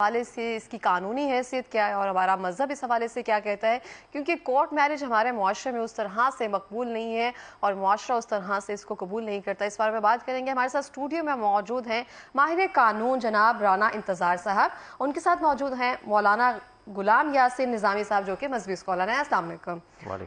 حوالے سے اس کی قانونی حیثیت کیا ہے اور ہمارا مذہب اس حوالے سے کیا کہتا ہے، کیونکہ کورٹ میرج ہمارے معاشرے میں اس طرح سے مقبول نہیں ہے اور معاشرہ اس طرح سے اس کو قبول نہیں کرتا. اس بارے میں بات کریں گے. ہمارے ساتھ اسٹوڈیو میں موجود ہیں ماہر قانون جناب رانا انتظار صاحب. ان کے ساتھ موجود ہیں مولانا غلام یاسر نظامی صاحب جو کہ مذہبی اسکالر ہیں. السلام علیکم.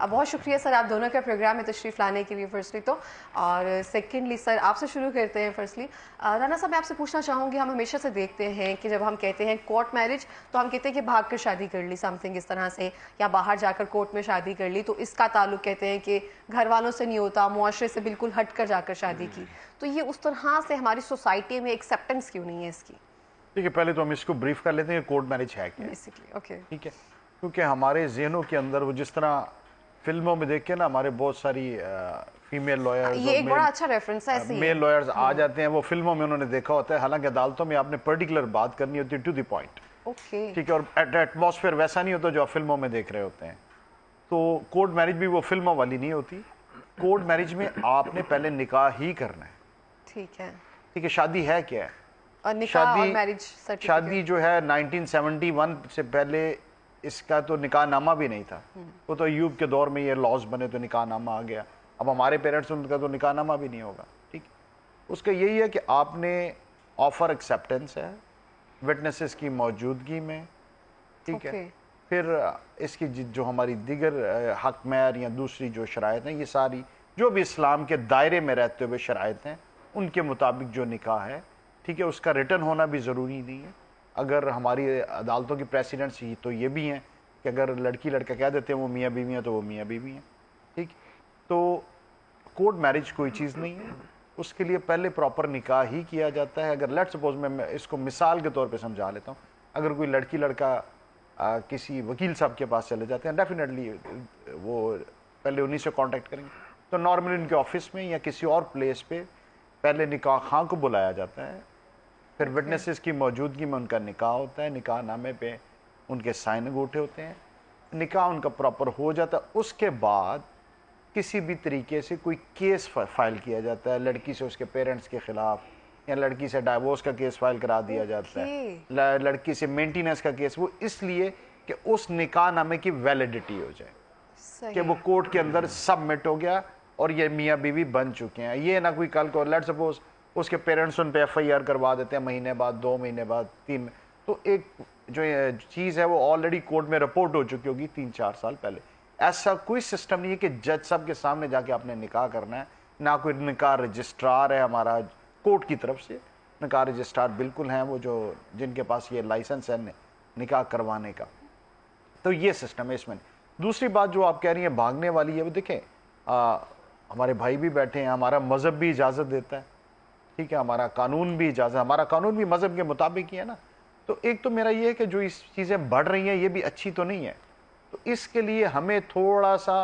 بہت شکریہ سر آپ دونوں کا پروگرام میں تشریف لانے کے لیے فرسٹلی تو. اور سیکنڈلی سر آپ سے شروع کرتے ہیں. فرسٹلی رانا صاحب میں آپ سے پوچھنا چاہوں گی، ہم ہمیشہ سے دیکھتے ہیں کہ جب ہم کہتے ہیں کورٹ میرج تو ہم کہتے ہیں کہ بھاگ کر شادی کر لی، سم تھنگ اس طرح سے، یا باہر جا کر کورٹ میں شادی کر لی، تو اس کا تعلق کہتے ہیں کہ گھر والوں سے نہیں ہوتا، معاشرے سے بالکل ہٹ کر جا کر شادی کی. تو یہ اس طرح سے ہماری سوسائٹی میں ایکسیپٹنس کیوں نہیں ہے اس کی؟ ٹھیک ہے، پہلے تو ہم اس کو بریف کر لیتے ہیں کہ کورٹ میرج ہے کیا. ٹھیک ہے، کیونکہ ہمارے ذہنوں کے اندر وہ جس طرح فلموں میں دیکھ کے نا ہمارے بہت ساری فیمیل لائرز یہ ایک بڑا اچھا ریفرنس ہے، میل لائرز آ جاتے ہیں، وہ فلموں میں انہوں نے دیکھا ہوتا ہے، حالانکہ عدالتوں میں آپ نے پرٹیکولر بات کرنی ہوتی ہے ٹو دی پوائنٹ. ٹھیک ہے، اور ایٹماسفیئر ویسا نہیں ہوتا جو آپ فلموں میں دیکھ رہے ہوتے ہیں. تو کورٹ میرج بھی وہ فلموں والی نہیں ہوتی. کورٹ میرج میں آپ نے پہلے نکاح ہی کرنا ہے. ٹھیک ہے، ٹھیک ہے، شادی ہے کیا ہے؟ شادی جو ہے 1971 سے پہلے اس کا تو نکاح نامہ بھی نہیں تھا. وہ تو ایوب کے دور میں یہ لاز بنے تو نکاح نامہ آ گیا. اب ہمارے پیرنٹس ان کا تو نکاح نامہ بھی نہیں ہوگا. ٹھیک، اس کا یہی ہے کہ آپ نے آفر ایکسیپٹنس ہے وٹنسز کی موجودگی میں. ٹھیک ہے، پھر اس کی جو ہماری دیگر حق مہر یا دوسری جو شرائط ہیں، یہ ساری جو بھی اسلام کے دائرے میں رہتے ہوئے شرائط ہیں ان کے مطابق جو نکاح ہے. ٹھیک ہے، اس کا ریٹرن ہونا بھی ضروری نہیں ہے. اگر ہماری عدالتوں کی پریسیڈنٹس تو یہ بھی ہیں کہ اگر لڑکی لڑکا کہہ دیتے ہیں وہ میاں بیوی ہیں تو وہ میاں بیوی ہیں. ٹھیک، تو کورٹ میرج کوئی چیز نہیں ہے. اس کے لیے پہلے پراپر نکاح ہی کیا جاتا ہے. اگر لیٹ سپوز میں اس کو مثال کے طور پہ سمجھا لیتا ہوں، اگر کوئی لڑکی لڑکا کسی وکیل صاحب کے پاس چلے جاتے ہیں، ڈیفینیٹلی وہ پہلے انہیں سے کانٹیکٹ کریں گے. تو نارملی ان کے آفس میں یا کسی اور پلیس پہ پہلے نکاح خواں کو بلایا جاتا ہے، پھر وٹنسز کی موجودگی میں ان کا نکاح ہوتا ہے. نکاح نامے پہ ان کے سائن انگوٹھے ہوتے ہیں. نکاح ان کا پراپر ہو جاتا ہے. اس کے بعد کسی بھی طریقے سے کوئی کیس فائل کیا جاتا ہے لڑکی سے اس کے پیرنٹس کے خلاف، یا لڑکی سے ڈائیورس کا کیس فائل کرا دیا جاتا ہے، لڑکی سے مینٹیننس کا کیس. وہ اس لیے کہ اس نکاح نامے کی ویلیڈیٹی ہو جائے کہ وہ کورٹ کے اندر سبمٹ ہو گیا اور یہ میاں بیوی بن چکے ہیں. یہ نہ کوئی کل کو لیٹ سپوز اس کے پیرنٹس ان پہ ایف آئی آر کروا دیتے ہیں مہینے بعد، 2 مہینے بعد، 3 تو ایک جو چیز ہے وہ آلریڈی کورٹ میں رپورٹ ہو چکی ہوگی 3-4 سال پہلے. ایسا کوئی سسٹم نہیں ہے کہ جج صاحب کے سامنے جا کے آپ نے نکاح کرنا ہے. نہ کوئی نکاح رجسٹرار ہے ہمارا کورٹ کی طرف سے. نکاح رجسٹرار بالکل ہیں وہ جو جن کے پاس یہ لائسنس ہے نکاح کروانے کا. تو یہ سسٹم ہے اس میں. دوسری بات جو آپ کہہ رہی ہیں بھاگنے والی ہے، وہ دیکھیں ہمارے بھائی بھی بیٹھے ہیں، ہمارا مذہب بھی اجازت دیتا ہے. ٹھیک ہے، ہمارا قانون بھی اجازت، ہمارا قانون بھی مذہب کے مطابق ہی ہے نا. تو ایک تو میرا یہ ہے کہ جو اس چیزیں بڑھ رہی ہیں یہ بھی اچھی تو نہیں ہے. تو اس کے لیے ہمیں تھوڑا سا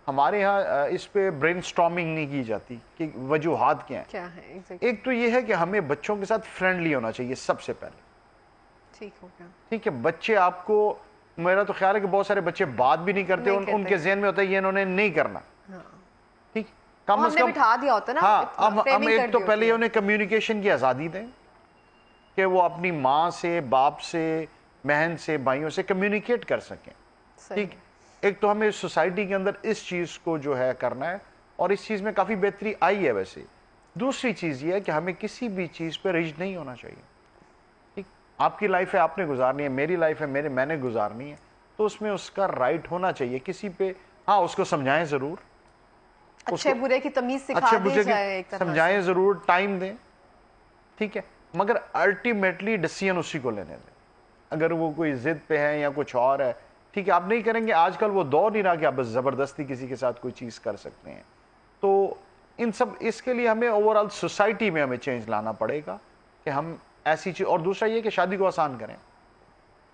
ہمارے ہاں اس پہ برین سٹارمنگ نہیں کی جاتی کہ وجوہات کیا ہیں. ایک تو یہ ہے کہ ہمیں بچوں کے ساتھ فرینڈلی ہونا چاہیے سب سے پہلے. ٹھیک ہے، بچے آپ کو، میرا تو خیال ہے کہ بہت سارے بچے بات بھی نہیں کرتے، ان کے ذہن میں ہوتا ہے یہ انہوں نے نہیں کرنا. ٹھیک، کم از کم ہاں ہم ایک تو پہلے انہیں کمیونیکیشن کی آزادی دیں کہ وہ اپنی ماں سے، باپ سے، بہن سے، بھائیوں سے کمیونیکیٹ کر سکیں. ٹھیک، ایک تو ہمیں سوسائٹی کے اندر اس چیز کو جو ہے کرنا ہے اور اس چیز میں کافی بہتری آئی ہے ویسے. دوسری چیز یہ ہے کہ ہمیں کسی بھی چیز پہ رجڈ نہیں ہونا چاہیے. ٹھیک، آپ کی لائف ہے آپ نے گزارنی ہے، میری لائف ہے میں نے گزارنی ہے، تو اس میں اس کا رائٹ ہونا چاہیے. کسی پہ ہاں اس کو سمجھائیں ضرور، اچھے برے کی تمیز سکھا دی جائے، سمجھائیں ضرور، ٹائم دیں. ٹھیک ہے، مگر الٹیمیٹلی ڈیسیژن اسی کو لینے دیں. اگر وہ کوئی ضد پہ ہے یا کچھ اور ہے، ٹھیک ہے، آپ نہیں کریں گے. آج کل وہ دور نہیں رہا کہ آپ بس زبردستی کسی کے ساتھ کوئی چیز کر سکتے ہیں. تو ان سب اس کے لیے ہمیں اوور آل سوسائٹی میں ہمیں چینج لانا پڑے گا کہ ہم ایسی چیز. اور دوسرا یہ کہ شادی کو آسان کریں.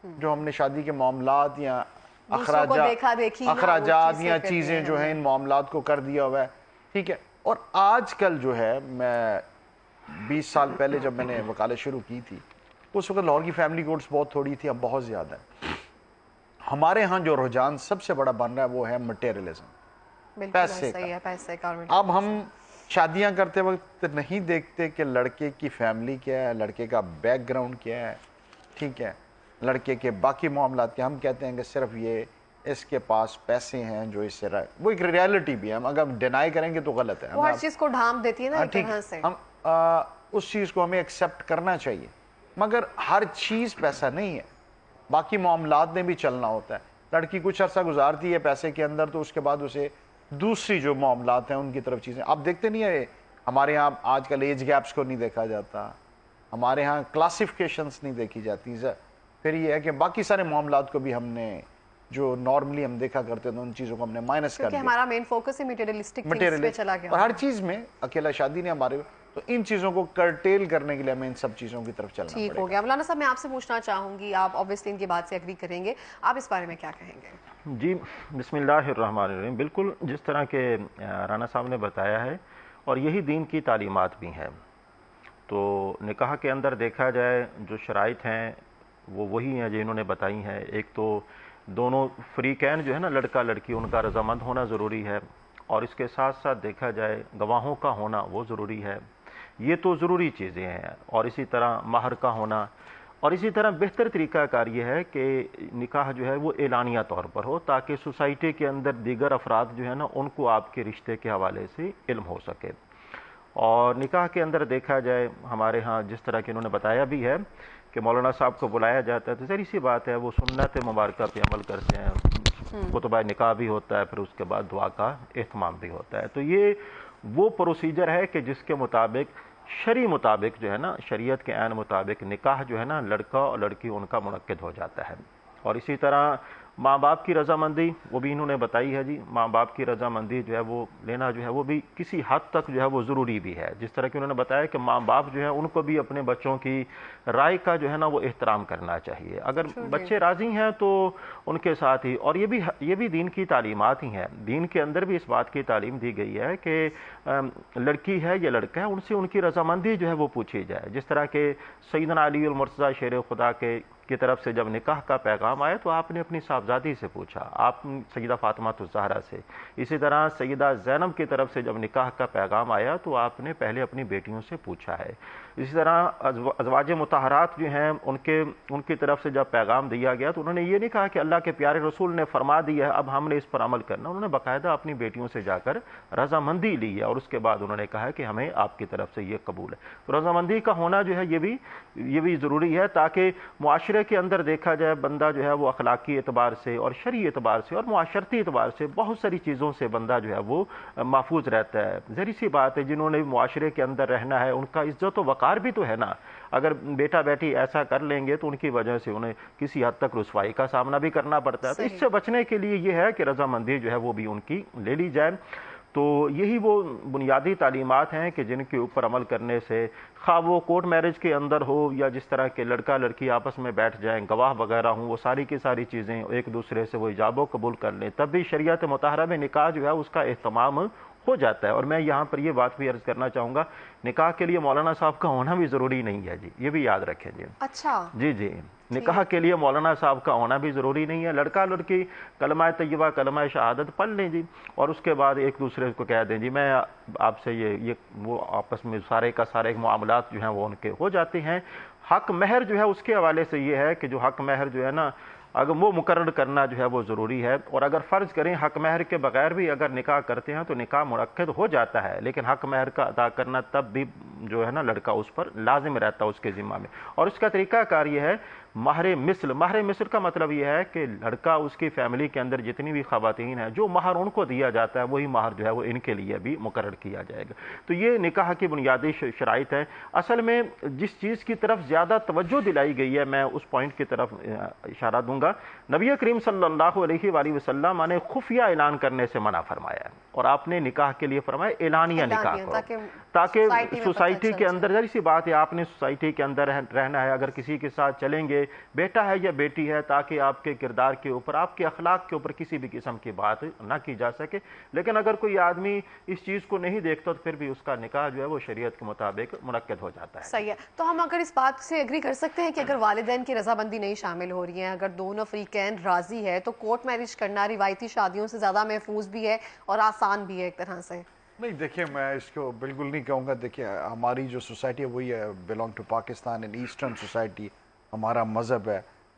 جو ہم نے شادی کے معاملات یا اخراجات یا چیزیں جو ہیں ان معاملات کو کر دیا ہوا ہے. ٹھیک ہے، اور آج کل جو ہے، میں 20 سال پہلے جب میں نے وکالت شروع کی تھی اس وقت لاہور کی فیملی کورٹس بہت تھوڑی تھی، اب بہت زیادہ ہے. ہمارے ہاں جو رجحان سب سے بڑا بن رہا ہے وہ ہے مٹیریلزم، پیسے کا. اب ہم شادیاں کرتے وقت نہیں دیکھتے کہ لڑکے کی فیملی کیا ہے، لڑکے کا بیک گراؤنڈ کیا ہے. ٹھیک ہے، لڑکے کے باقی معاملات کے. ہم کہتے ہیں کہ صرف یہ اس کے پاس پیسے ہیں جو اس سے وہ ایک ریالٹی بھی ہے. ہم اگر ڈینائی کریں گے تو غلط ہے. وہ ہر چیز کو ڈھانپ دیتی ہے نا ایک طرح سے. ہم اس چیز کو ہمیں ایکسیپٹ کرنا چاہیے, مگر ہر چیز پیسہ نہیں ہے, باقی معاملات میں بھی چلنا ہوتا ہے. لڑکی کچھ عرصہ گزارتی ہے پیسے کے اندر, تو اس کے بعد اسے دوسری جو معاملات ہیں ان کی طرف چیزیں. آپ دیکھتے نہیں ہے ہمارے ہاں آج کل ایج گیپس کو نہیں دیکھا جاتا, ہمارے ہاں کلاسیفیکیشنز نہیں دیکھی جاتی. پھر یہ ہے کہ باقی سارے معاملات کو بھی ہم نے جو نارملی ہم دیکھا کرتے تھے ان چیزوں کو ہم نے مائنس کر دیا. ہمارا مین فوکس ہی میٹیریلسٹک تھنگز پہ چلا گیا, اور ہر چیز میں اکیلا شادی نہیں ہمارے, تو ان چیزوں کو کرٹیل کرنے کے لیے ہمیں ان سب چیزوں کی طرف چلنا پڑے گا. ٹھیک ہو گیا. مولانا صاحب میں آپ سے پوچھنا چاہوں گی, آپ obviously ان کی بات سے اگری کریں گے, آپ اس بارے میں کیا کہیں گے؟ جی بسم اللہ الرحمن الرحیم. بالکل جس طرح کے رانا صاحب نے بتایا ہے, اور یہی دین کی تعلیمات بھی ہیں. تو نکاح کے اندر دیکھا جائے جو شرائط ہیں وہ وہی ہیں جنہوں نے بتائی ہیں. ایک تو دونوں فریقین جو ہے نا, لڑکا لڑکی, ان کا رضامند ہونا ضروری ہے, اور اس کے ساتھ ساتھ دیکھا جائے گواہوں کا ہونا وہ ضروری ہے. یہ تو ضروری چیزیں ہیں. اور اسی طرح مہر کا ہونا, اور اسی طرح بہتر طریقہ کار یہ ہے کہ نکاح جو ہے وہ اعلانیہ طور پر ہو, تاکہ سوسائٹی کے اندر دیگر افراد جو ہے نا ان کو آپ کے رشتے کے حوالے سے علم ہو سکے. اور نکاح کے اندر دیکھا جائے ہمارے ہاں جس طرح کہ انہوں نے بتایا بھی ہے کہ مولانا صاحب کو بلایا جاتا ہے, تو ظاہر سی بات ہے وہ سنت مبارکہ پہ عمل کرتے ہیں. خطبہ نکاح بھی ہوتا ہے, پھر اس کے بعد دعا کا اہتمام بھی ہوتا ہے. تو یہ وہ پروسیجر ہے کہ جس کے مطابق شرعی مطابق جو ہے نا, شریعت کے عین مطابق نکاح جو ہے نا لڑکا اور لڑکی ان کا منعقد ہو جاتا ہے. اور اسی طرح ماں باپ کی رضامندی وہ بھی انہوں نے بتائی ہے. جی ماں باپ کی رضامندی جو ہے وہ لینا جو ہے وہ بھی کسی حد تک جو ہے وہ ضروری بھی ہے. جس طرح کہ انہوں نے بتایا کہ ماں باپ جو ہے ان کو بھی اپنے بچوں کی رائے کا جو ہے نا وہ احترام کرنا چاہیے. اگر بچے راضی ہیں تو ان کے ساتھ ہی, اور یہ بھی دین کی تعلیمات ہی ہیں. دین کے اندر بھی اس بات کی تعلیم دی گئی ہے کہ لڑکی ہے یا لڑکا ہے, ان سے ان کی رضامندی جو ہے وہ پوچھی جائے. جس طرح کہ سیدنا علی المرتضیٰ شیر خدا کی طرف سے جب نکاح کا پیغام آیا تو آپ نے اپنی صاحبزادی سے پوچھا, آپ سیدہ فاطمہ الزہرا سے. اسی طرح سیدہ زینب کی طرف سے جب نکاح کا پیغام آیا تو آپ نے پہلے اپنی بیٹیوں سے پوچھا ہے. اسی طرح ازواج مطہرات جو ہیں ان کی طرف سے جب پیغام دیا گیا تو انہوں نے یہ نہیں کہا کہ اللہ کے پیارے رسول نے فرما دیا ہے اب ہم نے اس پر عمل کرنا. انہوں نے باقاعدہ اپنی بیٹیوں سے جا کر رضامندی لی ہے, اور اس کے بعد انہوں نے کہا کہ ہمیں آپ کی طرف سے یہ قبول ہے. تو رضامندی کا ہونا جو ہے یہ بھی ضروری ہے, تاکہ معاشرے کے اندر دیکھا جائے بندہ جو ہے وہ اخلاقی اعتبار سے اور شرعی اعتبار سے اور معاشرتی اعتبار سے بہت ساری چیزوں سے بندہ جو ہے وہ محفوظ رہتا ہے. ظاہر سی بات ہے جنہوں نے معاشرے کے اندر رہنا ہے ان کا عزت و وقار بھی تو ہے نا. اگر بیٹا بیٹی ایسا کر لیں گے تو ان کی وجہ سے انہیں کسی حد تک رسوائی کا سامنا بھی کرنا پڑتا ہے. تو اس سے بچنے کے لیے یہ ہے کہ رضامندی جو ہے وہ بھی ان کی لے لی جائے. تو یہی وہ بنیادی تعلیمات ہیں کہ جن کے اوپر عمل کرنے سے, خواہ وہ کورٹ میرج کے اندر ہو یا جس طرح کے لڑکا لڑکی آپس میں بیٹھ جائیں, گواہ وغیرہ ہوں, وہ ساری کی ساری چیزیں ایک دوسرے سے وہ ایجاب و قبول کر لیں, تب بھی شریعت مطہرہ میں نکاح جو ہے اس کا اہتمام ہو جاتا ہے. اور میں یہاں پر یہ بات بھی عرض کرنا چاہوں گا, نکاح کے لیے مولانا صاحب کا ہونا بھی ضروری نہیں ہے. جی یہ بھی یاد رکھیں. جی اچھا جی نکاح کے لیے مولانا صاحب کا ہونا بھی ضروری نہیں ہے. لڑکا لڑکی کلمہ طیبہ کلمہ شہادت پڑھ لیں جی, اور اس کے بعد ایک دوسرے کو کہہ دیں جی میں آپ سے یہ وہ آپس میں سارے کا سارے معاملات جو ہیں وہ ان کے ہو جاتے ہیں. حق مہر جو ہے اس کے حوالے سے یہ ہے کہ جو حق مہر جو ہے نا اگر وہ مقرر کرنا جو ہے وہ ضروری ہے. اور اگر فرض کریں حق مہر کے بغیر بھی اگر نکاح کرتے ہیں تو نکاح منعقد ہو جاتا ہے, لیکن حق مہر کا ادا کرنا تب بھی جو ہے نا لڑکا اس پر لازم رہتا ہے اس کے ذمہ میں. اور اس کا طریقہ کار یہ ہے مہر مثل کا مطلب یہ ہے کہ لڑکا اس کی فیملی کے اندر جتنی بھی خواتین ہیں جو مہر ان کو دیا جاتا ہے وہی مہر جو ہے وہ ان کے لیے بھی مقرر کیا جائے گا. تو یہ نکاح کی بنیادی شرائط ہے. اصل میں جس چیز کی طرف زیادہ توجہ دلائی گئی ہے میں اس پوائنٹ کی طرف اشارہ دوں گا. نبی کریم صلی اللہ علیہ وآلہ وسلم نے خفیہ اعلان کرنے سے منع فرمایا ہے, اور آپ نے نکاح کے لیے فرمایا اعلانیہ نکاح کرو, تاکہ سوسائٹی کے اندر ظاہر سی بات ہے آپ نے سوسائٹی کے اندر رہنا ہے, اگر کسی کے ساتھ چلیں گے بیٹا ہے یا بیٹی ہے, تاکہ آپ کے کردار کے اوپر آپ کے اخلاق کے اوپر کسی بھی قسم کی بات نہ کی جا سکے. لیکن اگر کوئی آدمی اس چیز کو نہیں دیکھتا تو پھر بھی اس کا نکاح جو ہے وہ شریعت کے مطابق منعقد ہو جاتا ہے. صحیح ہے. تو ہم اگر اس بات سے ایگری کر سکتے ہیں کہ اگر والدین کی رضامندی نہیں شامل ہو رہی ہیں, اگر دونوں فریقین راضی ہے, تو کورٹ میرج کرنا روایتی شادیوں سے زیادہ محفوظ بھی ہے اور آسان بھی ہے ایک طرح سے. نہیں دیکھیں میں اس کو بالکل نہیں کہوں گا. دیکھیں ہماری جو سوسائٹی ہے وہی ہے, belong to Pakistan and eastern society, ہمارا مذہب ہے,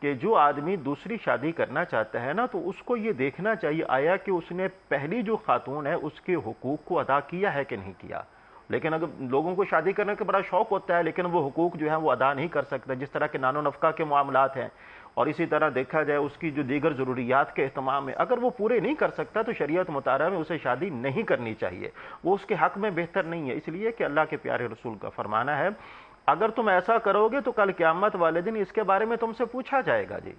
کہ جو آدمی دوسری شادی کرنا چاہتا ہے نا تو اس کو یہ دیکھنا چاہیے آیا کہ اس نے پہلی جو خاتون ہے اس کے حقوق کو ادا کیا ہے کہ نہیں کیا. لیکن اگر لوگوں کو شادی کرنے کا بڑا شوق ہوتا ہے لیکن وہ حقوق جو ہیں وہ ادا نہیں کر سکتے، جس طرح کے نان و نفقہ کے معاملات ہیں اور اسی طرح دیکھا جائے اس کی جو دیگر ضروریات کے اہتمام ہے، اگر وہ پورے نہیں کر سکتا تو شریعت مطالعہ میں اسے شادی نہیں کرنی چاہیے. وہ اس کے حق میں بہتر نہیں ہے، اس لیے کہ اللہ کے پیارے رسول کا فرمانا ہے اگر تم ایسا کرو گے تو کل قیامت والے دن اس کے بارے میں تم سے پوچھا جائے گا. جی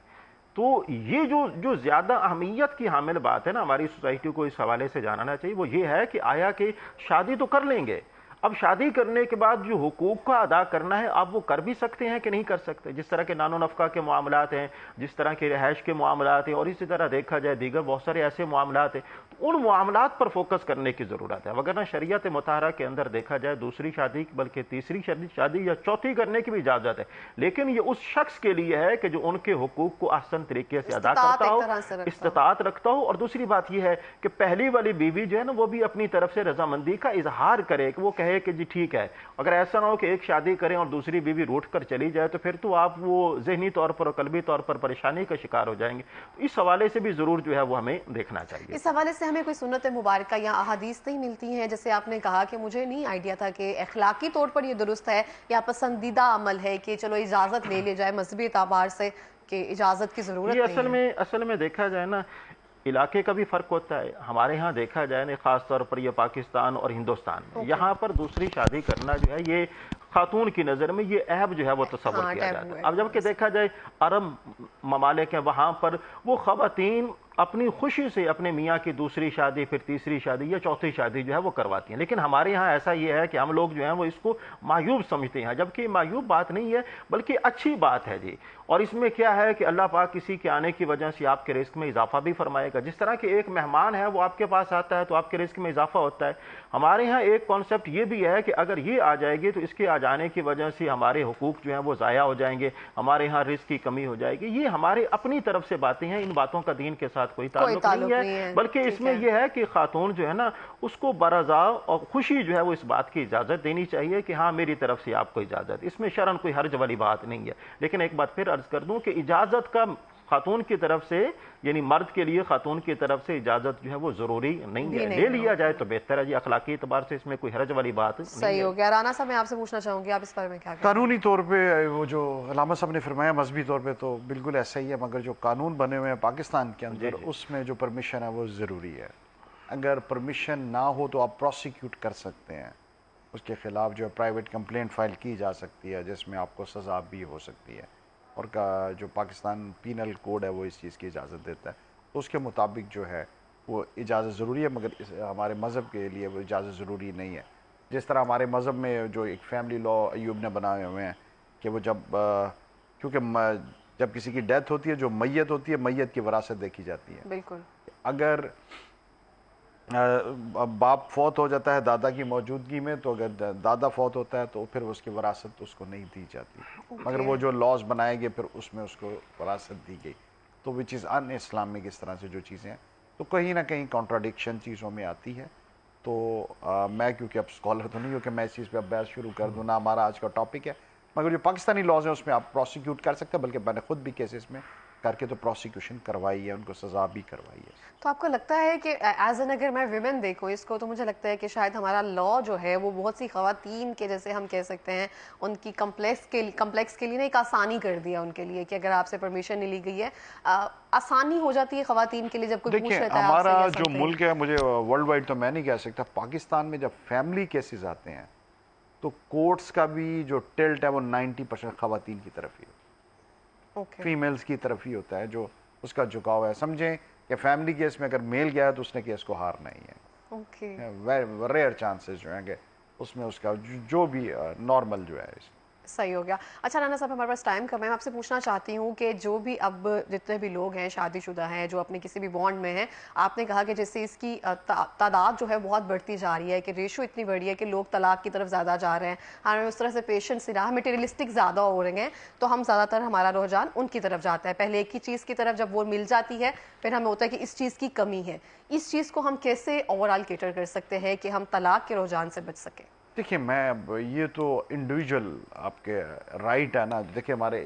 تو یہ جو زیادہ اہمیت کی حامل بات ہے نا ہماری سوسائٹی کو اس حوالے سے جاننا چاہیے وہ یہ ہے کہ آیا کہ شادی تو کر لیں گے، اب شادی کرنے کے بعد جو حقوق کا ادا کرنا ہے آپ وہ کر بھی سکتے ہیں کہ نہیں کر سکتے، جس طرح کے نان و نفقہ کے معاملات ہیں، جس طرح کے رہائش کے معاملات ہیں اور اسی طرح دیکھا جائے دیگر بہت سارے ایسے معاملات ہیں. ان معاملات پر فوکس کرنے کی ضرورت ہے، وگرنہ شریعت مطہرہ کے اندر دیکھا جائے دوسری شادی بلکہ تیسری شادی یا چوتھی کرنے کی بھی اجازت ہے، لیکن یہ اس شخص کے لیے ہے کہ جو ان کے حقوق کو احسن طریقے سے ادا کرتا ہو، استطاعت رکھتا ہو. اور دوسری بات یہ ہے کہ پہلی والی بیوی جو ہے نا وہ بھی اپنی طرف سے رضامندی کا اظہار کرے کہ وہ کہے کہ جی ٹھیک ہے. اگر ایسا نہ ہو کہ ایک شادی کریں اور دوسری بیوی روٹ کر چلی جائے تو پھر تو آپ وہ ذہنی طور پر اور قلبی طور پر پریشانی کا شکار ہو جائیں گے. اس حوالے سے بھی ضرور جو ہے وہ ہمیں دیکھنا چاہیے. اس حوالے سے ہمیں کوئی سنت مبارکہ یا احادیث نہیں ملتی ہیں؟ جیسے آپ نے کہا کہ مجھے نہیں آئیڈیا تھا کہ اخلاقی طور پر یہ درست ہے یا پسندیدہ عمل ہے کہ چلو اجازت لے لے جائے مذہبی اعتبار سے کہ اجازت کی ضرورت نہیں ہے. اصل میں دیکھا جائے نا علاقے کا بھی فرق ہوتا ہے. ہمارے ہاں دیکھا جائے نا خاص طور پر یہ پاکستان اور ہندوستان میں یہاں پر دوسری شادی کرنا جو ہے یہ خاتون کی نظر میں یہ عیب جو ہے وہ تصور کیا جاتا ہے. اب جبکہ دیکھا جائے عرب ممالک ہیں وہاں پر وہ خواتین اپنی خوشی سے اپنے میاں کی دوسری شادی پھر تیسری شادی یا چوتھی شادی جو ہے وہ کرواتی ہیں. لیکن ہمارے ہاں ایسا یہ ہے کہ ہم لوگ جو ہیں وہ اس کو معیوب سمجھتے ہیں، جبکہ معیوب بات نہیں ہے بلکہ اچھی بات ہے. جی اور اس میں کیا ہے کہ اللہ پاک کسی کے آنے کی وجہ سے آپ کے رزق میں اضافہ بھی فرمائے گا. جس طرح کہ ایک مہمان ہے وہ آپ کے پاس آتا ہے تو آپ کے رزق میں اضافہ ہوتا ہے. ہمارے ہاں ایک کانسیپٹ یہ بھی ہے کہ اگر یہ آ جائے گی تو اس کے آ جانے کی وجہ سے ہمارے حقوق جو ہیں وہ ضائع ہو جائیں گے، ہمارے ہاں رزق کی کمی ہو جائے گی. یہ ہمارے اپنی طرف سے باتیں ہیں، ان باتوں کا دین کے ساتھ کوئی تعلق نہیں ہے، بلکہ اس میں یہ ہے کہ خاتون جو ہے نا اس کو برضا اور خوشی جو ہے وہ اس بات کی اجازت دینی چاہیے کہ ہاں میری طرف سے آپ کو اجازت. اس میں شرعاً کوئی حرج والی بات نہیں ہے. لیکن ایک بات پھر عرض کر دوں کہ اجازت کا خاتون کی طرف سے یعنی مرد کے لیے خاتون کی طرف سے اجازت جو ہے وہ ضروری نہیں ہے. لے لیا جائے تو بہتر ہے. جی اخلاقی اعتبار سے اس میں کوئی حرج والی بات صحیح ہو گیا. رانا صاحب میں آپ سے پوچھنا چاہوں گی آپ اس بارے میں کیا کہتے ہیں؟ قانونی طور پہ وہ جو علامہ صاحب نے فرمایا مذہبی طور پہ تو بالکل ایسا ہی ہے، مگر جو قانون بنے ہوئے ہیں پاکستان کے اندر اس میں جو پرمیشن ہے وہ ضروری ہے. اگر پرمیشن نہ ہو تو آپ پروسیکیوٹ کر سکتے ہیں، اس کے خلاف جو ہے پرائیویٹ کمپلینٹ فائل کی جا سکتی ہے جس میں آپ کو سزا بھی ہو سکتی ہے. اور جو پاکستان پینل کوڈ ہے وہ اس چیز کی اجازت دیتا ہے، تو اس کے مطابق جو ہے وہ اجازت ضروری ہے، مگر ہمارے مذہب کے لیے وہ اجازت ضروری نہیں ہے. جس طرح ہمارے مذہب میں جو ایک فیملی لا ایوب نے بنائے ہوئے ہیں کہ وہ کیونکہ جب کسی کی ڈیتھ ہوتی ہے جو میت ہوتی ہے میت کی وراثت دیکھی جاتی ہے. بالکل. اگر باپ فوت ہو جاتا ہے دادا کی موجودگی میں تو اگر دادا فوت ہوتا ہے تو پھر اس کی وراثت اس کو نہیں دی جاتی، مگر وہ جو لاز بنائے گئے پھر اس میں اس کو وراثت دی گئی. تو وہ چیز ان اسلامک اس طرح سے جو چیزیں ہیں تو کہیں نہ کہیں کانٹراڈکشن چیزوں میں آتی ہے. تو میں کیونکہ اب اسکالر تو نہیں ہوں کہ میں اس چیز پہ اب بحث شروع کر دوں، نہ ہمارا آج کا ٹاپک ہے، مگر جو پاکستانی لاز ہیں اس میں آپ پروسیکیوٹ کر سکتے ہیں، بلکہ میں نے خود بھی کیسز میں کر کے تو پروسیکیوشن کروائی ہے، ان کو سزا بھی کروائی ہے. تو آپ کو لگتا ہے کہ ایز این اگر میں ویمن دیکھوں اس کو تو مجھے لگتا ہے کہ شاید ہمارا لا جو ہے وہ بہت سی خواتین کے جیسے ہم کہہ سکتے ہیں ان کی کمپلیکس کے لیے نا ایک آسانی کر دیا ان کے لیے کہ اگر آپ سے پرمیشن نہیں لی گئی ہے آسانی ہو جاتی ہے خواتین کے لیے جب کوئی پوچھ لیتا ہے. ہمارا جو ملک ہے مجھے ورلڈ وائڈ تو میں نہیں کہہ سکتا، پاکستان میں جب فیملی کیسز آتے ہیں تو کورٹس کا بھی جو ٹلٹ ہے وہ 90% خواتین کی طرف ہی ہوتا ہے، فیمیلز کی طرف ہی ہوتا ہے جو اس کا جھکاؤ ہے. سمجھیں کہ فیملی کیس میں اگر میل گیا ہے تو اس نے کیس کو ہارنا ہی ہے. ریئر چانسز جو ہیں کہ اس میں اس کا جو بھی نارمل جو ہے. صحیح ہو گیا. اچھا رانا صاحب ہمارے پاس ٹائم کم ہے، میں آپ سے پوچھنا چاہتی ہوں کہ جو بھی اب جتنے بھی لوگ ہیں شادی شدہ ہیں جو اپنے کسی بھی بانڈ میں ہیں، آپ نے کہا کہ جیسے اس کی تعداد جو ہے بہت بڑھتی جا رہی ہے کہ ریشو اتنی بڑی ہے کہ لوگ طلاق کی طرف زیادہ جا رہے ہیں، ہمیں اس طرح سے پیشنس رہا مٹیریلسٹک زیادہ ہو رہے ہیں تو ہم زیادہ تر ہمارا رجحان ان کی طرف جاتا ہے. پہلے ایک ہی چیز کی طرف جب وہ مل جاتی ہے پھر ہمیں ہوتا ہے کہ اس چیز کی کمی ہے. اس چیز کو ہم کیسے اوور آل کیٹر کر سکتے ہیں کہ ہم طلاق کے رجحان سے بچ سکیں؟ دیکھیں میں یہ تو انڈیویجول آپ کے رائٹ ہے نا. دیکھیں ہمارے